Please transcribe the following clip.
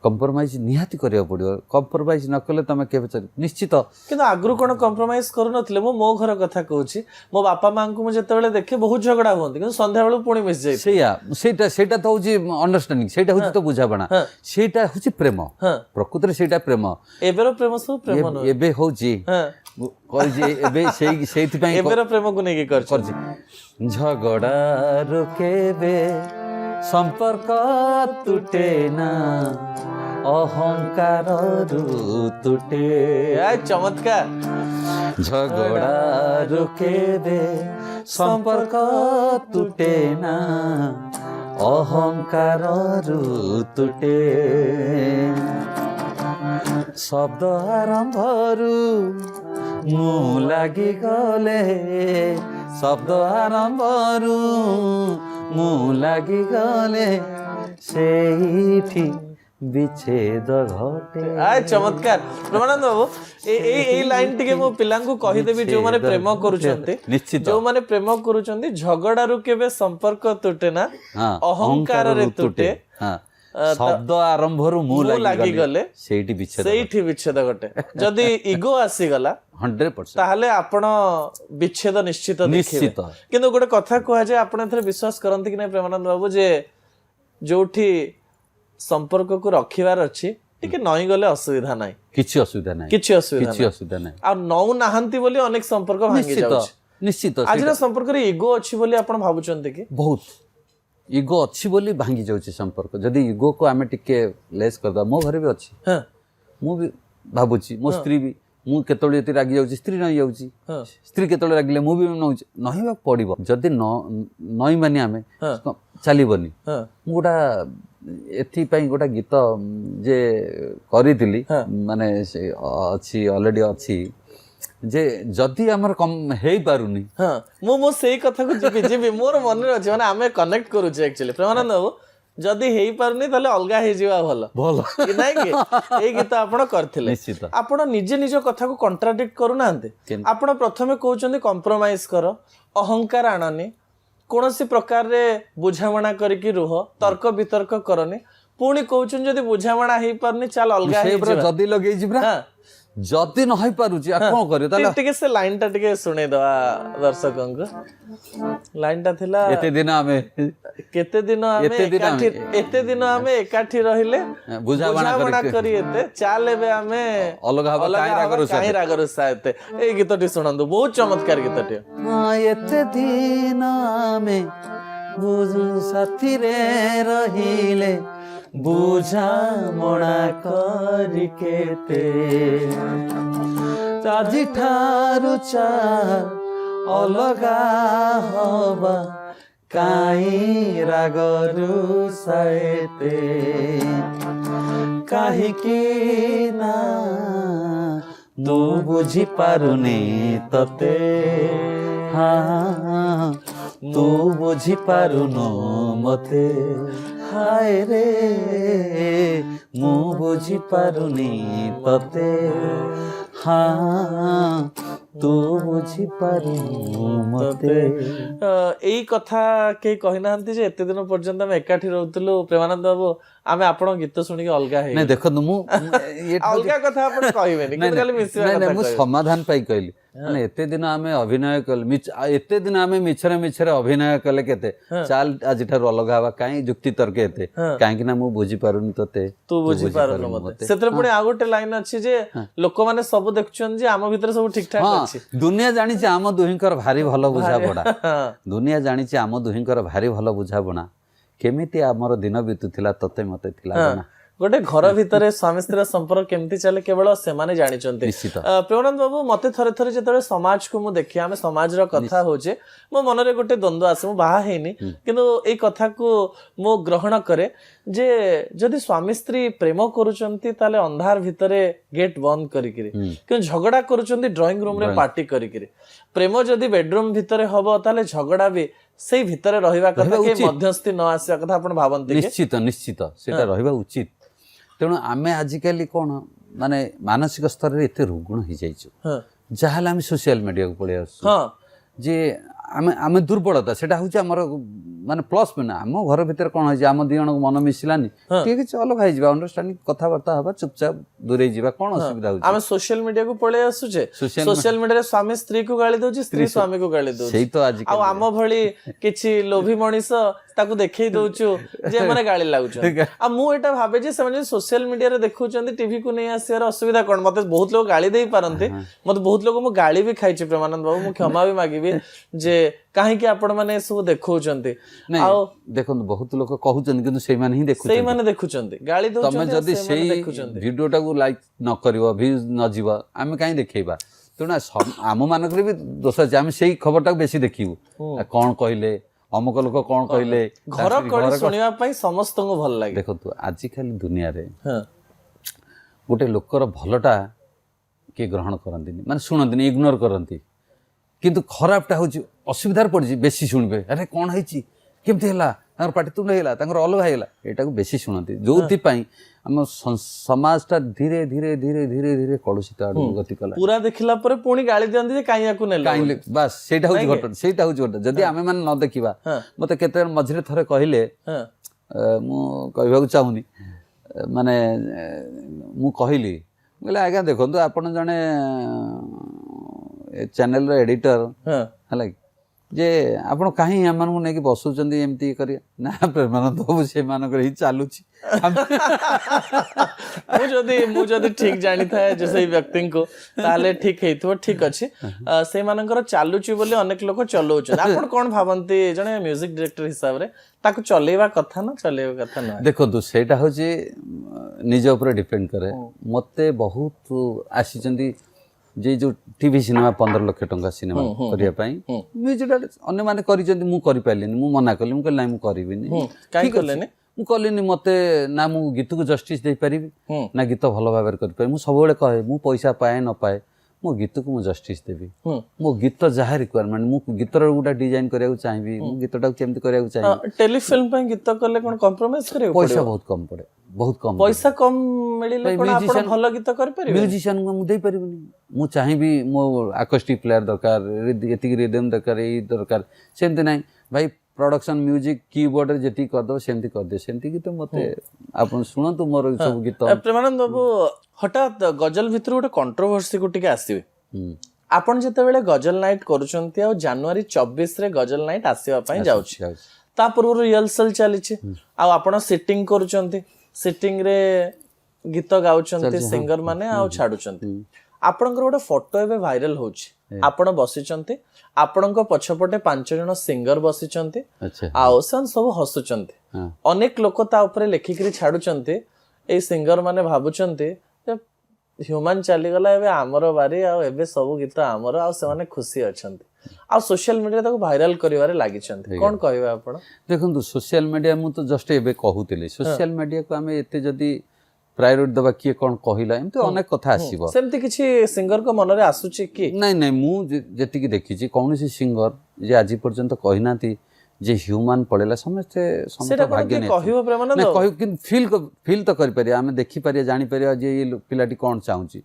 Compromise निहाती करिया पड़ियो कंप्रोमाइज न कले तमे केबे निश्चित किंतु आगु कोन कंप्रोमाइज करू नथिले मो घर कथा कहूची मो बापा मां को मु जेते बेले देखे बहुत झगड़ा होंती किंतु संध्या बेले पुणी मिस जाई सेटा तो होची अंडरस्टैंडिंग सेटा होची तो बुझाबना सेटा होची प्रेम प्रकृति रे सेटा प्रेम एबेरो प्रेम सब प्रेम न एबे होची कहि जे एबे सेति पई एबेरो प्रेम को नै के कर झगड़ा रुकेबे संपर्क तुटे ना अहंकार तुटे चमत्कार झगड़ा रुकेबे संपर्क तुटे ना अहंकार तुटे शब्द आरंभरू मु लागी गले शब्द आरंभरू मु लागी गले सेठी विच्छेद घटे चमत्कार प्रमानंद बाबू ए लाइन टिके मो पिला को कहि देबी जो माने प्रेम करूछंती निश्चित जो माने प्रेम करूछंती झगड़ा रु केबे संपर्क तुटे ना अहंकार रे तुटे शब्द आरंभरू मु लागी गले सेठी विच्छेद घटे जदी इगो आसी गला 100% ताहले आपण विच्छेद निश्चित निश्चित किंतु गोटे कथा कहै जे आपण एथरे विश्वास करंती कि नै प्रेमानंद बाबू जे जोठी संपर्क को रखिबार अछि टिके नई गले असुविधा नाही किछि असुविधा नाही आ नौ नाहंती बोली अनेक संपर्क भांगी जाउछ निश्चित आज संपर्क रे इगो अछि बोली आपण भाबुचंती कि बहुत इगो अच्छी बोली भांगी जाउछि संपर्क जदी इगो को आमे टिके लेस करदा मो घरे भी अछि हां मु भी भाबुछि मो स्त्री भी मु केतोळे यति रागी जाउछि स्त्री नै जाउछि स्त्री केतोळे रागिले मु भी नहिबा पड़िबो जदी नई माने आमे चलीबनी मु गोटा एथि पई गोटा गीत जे करितिली माने अछि ऑलरेडी अछि जे जदी हमर कम हेई पारुनी मो सेही कथा को जीबी मोर मन रे अछि माने आमे कनेक्ट करू छै एक्चुअली प्रेमानंद बाबू जदी हेई पारुनी तले अलगा हे जीवा भलो कि नै कि ए गीत आपण करथिले निश्चित आपण निजे निज कथा को कॉन्ट्राडिक्ट करू नांते आपण प्रथमे कहउचंदी कंप्रोमाइज कर अहंकार आननी कोनोसी प्रकार रे बुझामणा करिकि रुह तर्क वितर्क करनी पुणी कहउचन जदी बुझामणा हेई पारुनी चल अलगा हे जदी लगेई जिब्रा जदी न होई पारुची आ कोन करियो ताले टिके से लाइन टा टिके सुने दवा दर्शकों को लाइन टा थिला एते दिन आमे एते दिन आमे एकाठी रहिले बुझामणा करी एते चाले बे आमे अलगा काई रागरु सायते ए गीतटी सुनंदु बहुत चमत्कार गीतटी एते दिन आमे बुझु साथी रे रहिले बुझामणा करी केते आजी ठारू अलगा हवा काई रागरु सायते काहिकी ना तू बुझी पारुनी तते हाँ तू बुझी पारुनो मते हाय रे मु बुझी पारुनी तते हाँ तू बुझी पारुनो मते एई कथा के कहि नांती जे एते दिन पर्यंत हम एकाठी रहउतलु प्रेमानंद बाबू आमे आपण गीत सुनि के अलगा हे नै देखो मु अलगा कथा आपण कहिबेनी कि खाली मिसिया कथा मु समाधान पाई कहली माने एते दिन आमे अभिनय कल एते दिन आमे मिछरे अभिनय कले केते चाल आज ठार अलगा हवा काई जुक्ति तर्क एते काहे कि ना मु बुझी पारुनी तते तू बुझी पारुनो मते सेतरे पुणी आ गोटे लाइन अछि जे लोक माने सब देखछन जे आम भीतर सब ठीक ठाक अछि दुनिया जानि जे आम दुहिंकर भारी भलो बुझा पड़ा दुनिया जानि जे आम दुहिंकर भारी भलो बुझा बना केमिति हमर दिन बितुथिला तते मते थिला ना गोटे घर भितर स्वामी स्त्री संपर्क केमती चले केवल से माने जानि चंते प्रेमानंद बाबू मते थरे थरे जेतरे समाज को मु देखि आमे समाज रो कथा होजे मो मन रे गोटे द्वंद्व आसे मु बाहा हेनी किंतु ए कथा को मो ग्रहण करे जे जदि स्वामी स्त्री प्रेम करूचंती ताले अंधार भितरे गेट बंद करिकिरी कि झगड़ा करूचंती ड्राइंग रूम रे पार्टी करिकिरी प्रेम जदि बेडरूम भितरे हबो ताले झगड़ा भी सेई भितरे रहिबा कथा के मध्यस्थी न आसे कथा आपण भावंती निश्चित निश्चित सेटा रहिबा उचित तेणु आमे आजिकली कौन माने मानसिक स्तर रे एते रुग्ण हो जाइछु जहाल आमे सोशल मीडिया को पळे आसु जे ଆମେ ଆମେ ଦୁର୍ବଳତା ସେଟା ହଉଛି ଆମର ମାନେ ପ୍ଲସ୍ ପଏଣ୍ଟ। ଆମ ଘର ଭିତରେ କ'ଣ ହେଇଛି ଆମ ଦି ଜଣଙ୍କ ମନ ମିଶିଲାନି ଟିକେ କିଛି ଅଲଗା ହେଇଯିବା ଅଣ୍ଡରଷ୍ଟାଣ୍ଡିଂ କଥାବାର୍ତ୍ତା ହବା ଚୁପଚାପ ଦୂରେଇ ଯିବା କ'ଣ ଅସୁବିଧା ହଉଛି। ଆମେ ସୋସିଆଲ ମିଡିଆକୁ ପଳେଇ ଆସୁଛେ ସୋସିଆଲ ମିଡିଆରେ ସ୍ୱାମୀ ସ୍ତ୍ରୀକୁ ଗାଳି ଦଉଛି ସ୍ତ୍ରୀ ସ୍ୱାମୀକୁ ଗାଳି ଦଉଛି ସେଇ ତ ଆଜି ଆଉ ଆମ ଭଳି କିଛି ଲୋଭୀ ମଣିଷ ତାକୁ ଦେଖେଇ ଦଉଛୁ ଯେ ଏମାନେ ଗାଳି ଲାଗୁଛନ୍ତି। ଆଉ ମୁଁ ଏଇଟା ଭାବେ ଯେ ସେମାନେ ଯଦି ସୋସିଆଲ ମିଡିଆରେ ଦେଖୁଛନ୍ତି ଟିଭିକୁ ନେଇ ଆସିବାର ଅସୁବିଧା କ'ଣ? ମତେ ବହୁତ ଲୋକ ଗାଳି ଦେଇ ପାରନ୍ତି, ମତେ ବହୁତ ଲୋକ ମୁଁ ଗାଳି ବି ଖାଇଛି ପ୍ରେମାନନ୍ଦ ବାବୁ, ମୁଁ କ୍ଷମା ବି ମାଗିବି ଯେ କାହିଁକି ଆପଣ ମାନେ ଏସବୁ ଦେଖଉଛନ୍ତି। ଆଉ ଦେଖନ୍ତୁ ବହୁତ ଲୋକ କହୁଛନ୍ତି କିନ୍ତୁ ସେଇମାନେ ହିଁ ଦେଖୁଛନ୍ତି ଗାଳି ତମେ ଦଉଛନ୍ତି ଯଦି ସେଇ ଭିଡିଓଟାକୁ ଲାଇକ୍ ନ କରିବ ଭ୍ୟୁଜ ନ ଯିବ ଆମେ କାହିଁ ଦେଖେଇବା? ତେଣୁ ଆମ ମାନଙ୍କରେ ବି ଦୋଷ ଅଛି, ଆମେ ସେଇ ଖବରଟାକୁ ବେଶୀ ଦେଖିବୁ କ'ଣ କହିଲେ ଅମୁକ ଲୋକ କ'ଣ କହିଲେ ଘର କଳି ଶୁଣିବା ପାଇଁ ସମସ୍ତଙ୍କୁ ଭଲ ଲାଗେ। ଦେଖନ୍ତୁ ଆଜିକାଲି ଦୁନିଆରେ ଗୋଟେ ଲୋକର ଭଲଟା କିଏ ଗ୍ରହଣ କରନ୍ତିନି, ମାନେ ଶୁଣନ୍ତିନି, ଇଗ୍ନୋର କରନ୍ତି, କିନ୍ତୁ ଖରାପଟା ହଉଛି ଅସୁବିଧାରେ ପଡ଼ିଛି ବେଶୀ ଶୁଣିବେ। ଆରେ କ'ଣ ହେଇଛି, କେମିତି ହେଲା, ତାଙ୍କର ପାଟିତୁଣ୍ଡ ହେଇଗଲା, ତାଙ୍କର ଅଲଗା ହେଇଗଲା, ଏଇଟାକୁ ବେଶୀ ଶୁଣନ୍ତି, ଯୋଉଥିପାଇଁ ଆମ ସମାଜଟା ଧୀରେ ଧୀରେ ଧୀରେ ଧୀରେ ଧୀରେ କଳୁଷିତ ଆଡ଼କୁ ଗତି କଲା। ପୁରା ଦେଖିଲା ପରେ ପୁଣି ଗାଳି ଦିଅନ୍ତି ଯେ କାହିଁ ୟାକୁ ନେଲେ, ବାସ୍ ସେଇଟା ହଉଛି ଘଟଣା, ସେଇଟା ହଉଛି ଘଟଣା। ଯଦି ଆମେ ମାନେ ନ ଦେଖିବା, ମତେ କେତେ ମଝିରେ ଥରେ କହିଲେ, ମୁଁ କହିବାକୁ ଚାହୁଁନି, ମାନେ ମୁଁ କହିଲି ଆଜ୍ଞା ଦେଖନ୍ତୁ ଆପଣ ଜଣେ ଚ୍ୟାନେଲର ଏଡିଟର ହେଲା କି, ଯେ ଆପଣ କାହିଁ ଏମାନଙ୍କୁ ନେଇକି ବସୁଛନ୍ତି ଏମିତି କରିବା? ନା ପ୍ରେମାନନ୍ଦ ବାବୁ ସେମାନଙ୍କର ହିଁ ଚାଲୁଛି। ମୁଁ ଯଦି ଠିକ ଜାଣିଥାଏ ଯେ ସେଇ ବ୍ୟକ୍ତିଙ୍କୁ ତାହେଲେ ଠିକ ହେଇଥିବ, ଠିକ ଅଛି, ସେଇମାନଙ୍କର ଚାଲୁଛି ବୋଲି ଅନେକ ଲୋକ ଚଲଉଛନ୍ତି। ଆପଣ କ'ଣ ଭାବନ୍ତି ଜଣେ ମ୍ୟୁଜିକ ଡିରେକ୍ଟର ହିସାବରେ ତାକୁ ଚଲେଇବା କଥା ନା ଚଲେଇବା କଥା ନୁହେଁ? ଦେଖନ୍ତୁ ସେଇଟା ହଉଛି ନିଜ ଉପରେ ଡିପେଣ୍ଡ କରେ। ମତେ ବହୁତ ଆସିଛନ୍ତି ଯେ ଯୋଉ ଟିଭି ସିନେମା 15 ଲକ୍ଷ ଟଙ୍କା ସିନେମା କରିବା ପାଇଁ ମ୍ୟୁଜିକ ଅନ୍ୟମାନେ କରିଛନ୍ତି, ମୁଁ କରିପାରିଲିନି, ମୁଁ ମନା କଲି, ମୁଁ କହିଲି ନାଇଁ ମୁଁ କରିବିନି। ମୁଁ କଲିନି, ମତେ ନା ମୁଁ ଗୀତକୁ ଜଷ୍ଟିସ ଦେଇପାରିବି ନା ଗୀତ ଭଲ ଭାବରେ କରିପାରିବି। ମୁଁ ସବୁବେଳେ କହେ ମୁଁ ପଇସା ପାଏ ନ ପାଏ ମୋ ଗୀତକୁ ମୁଁ ଜଷ୍ଟିସ ଦେବି। ମୋ ଗୀତ ଯାହା ରିକ୍ୱାରମେଣ୍ଟ, ମୁଁ ଗୀତର ଗୋଟେ ଡିଜାଇନ କରିବାକୁ ଚାହିଁବି, ମୁଁ ଗୀତଟାକୁ କେମିତି କରିବାକୁ ଚାହିଁବି। ଟେଲିଫିଲ୍ମ ପାଇଁ ଗୀତ କଲେ କ'ଣ କମ୍ପ୍ରମାଇଜ କରିବାକୁ ପଇସା ବହୁତ କମ ପଡେ, ବହୁତ କମ ପଇସା କମ ମିଳିଲେ କ'ଣ ଆପଣ ଭଲ ଗୀତ କରିପାରିବେ? ମ୍ୟୁଜିସିଆନକୁ ମୁଁ ଦେଇପାରିବିନି। ମୁଁ ଚାହିଁବି ମୋ ଆକୋଷ୍ଟିକ୍ ପ୍ଲେୟାର ଦରକାର, ଏତିକି ରିଦମ୍ ଦରକାର, ଏଇ ଦରକାର, ସେମିତି ନାହିଁ ଭାଇ। ପ୍ରଡକ୍ସନ ମ୍ୟୁଜିକ କିବୋର୍ଡରେ ଯେତିକି କରିଦେବ ସେମିତି କରିଦିଏ, ସେମିତି ଗୀତ ମତେ ଆପଣ ଶୁଣନ୍ତୁ ମୋର ସବୁ ଗୀତ। ପ୍ରେମାନନ୍ଦ ବାବୁ ହଠାତ୍ ଗଜଲ ଭିତରୁ ଗୋଟେ କଣ୍ଟ୍ରୋଭର୍ସିକୁ ଟିକେ ଆସିବେ। ଆପଣ ଯେତେବେଳେ ଗଜଲ ନାଇଟ୍ କରୁଛନ୍ତି ଆଉ ଜାନୁଆରୀ 24ରେ ଗଜଲ ନାଇଟ୍ ଆସିବା ପାଇଁ ଯାଉଛି, ତା ପୂର୍ବରୁ ରିହର୍ସାଲ ଚାଲିଛି, ଆଉ ଆପଣ ସିଟିଂ କରୁଛନ୍ତି, ସିଟିଂ ରେ ଗୀତ ଗାଉଛନ୍ତି ସିଙ୍ଗର ମାନେ ଆଉ ଛାଡୁଛନ୍ତି। ଆପଣଙ୍କର ଗୋଟେ ଫଟୋ ଏବେ ଭାଇରାଲ ହଉଛି, ଆପଣ ବସିଛନ୍ତି, ଆପଣଙ୍କ ପଛପଟେ 5 ଜଣ ସିଙ୍ଗର ବସିଛନ୍ତି, ଆଉ ସେମାନେ ସବୁ ହସୁଛନ୍ତି। ଅନେକ ଲୋକ ତା ଉପରେ ଲେଖିକିରି ଛାଡୁଛନ୍ତି, ଏଇ ସିଙ୍ଗର ମାନେ ଭାବୁଛନ୍ତି ଯେ ହ୍ୟୁମାନ ଚାଲିଗଲା, ଏବେ ଆମର ବାରି, ଆଉ ଏବେ ସବୁ ଗୀତ ଆମର, ଆଉ ସେମାନେ ଖୁସି ଅଛନ୍ତି, ଆଉ ସୋସିଆଲ ମିଡିଆରେ ତାକୁ ଭାଇରାଲ କରିବାରେ ଲାଗିଛନ୍ତି। କ'ଣ କହିବେ ଆପଣ? ଦେଖନ୍ତୁ ସୋସିଆଲ ମିଡିଆ, ମୁଁ ତ ଜଷ୍ଟ ଏବେ କହୁଥିଲି, ସୋସିଆଲ ମିଡିଆକୁ ଆମେ ଏତେ ଯଦି ପ୍ରାୟୋରିଟି ଦେବା, କିଏ କ'ଣ କହିଲା, ଏମିତି ଅନେକ କଥା ଆସିବ। ସେମିତି କିଛି ସିଙ୍ଗରଙ୍କ ମନରେ ଆସୁଛି କି? ନାଇଁ ନାଇଁ, ମୁଁ ଯେତିକି ଦେଖିଛି କୌଣସି ସିଙ୍ଗର ଯେ ଆଜି ପର୍ଯ୍ୟନ୍ତ କହିନାହାନ୍ତି ଯେ ହ୍ୟୁମାନ ପଳେଇଲା। ସମସ୍ତେ ଭାଗ୍ୟ କହିବ ପ୍ରେମାନନ୍ଦ, କିନ୍ତୁ ଫିଲ୍ ତ କରିପାରିବା, ଆମେ ଦେଖିପାରିବା, ଜାଣିପାରିବା ଯେ ଏଇ ପିଲାଟି କ'ଣ ଚାହୁଁଛି।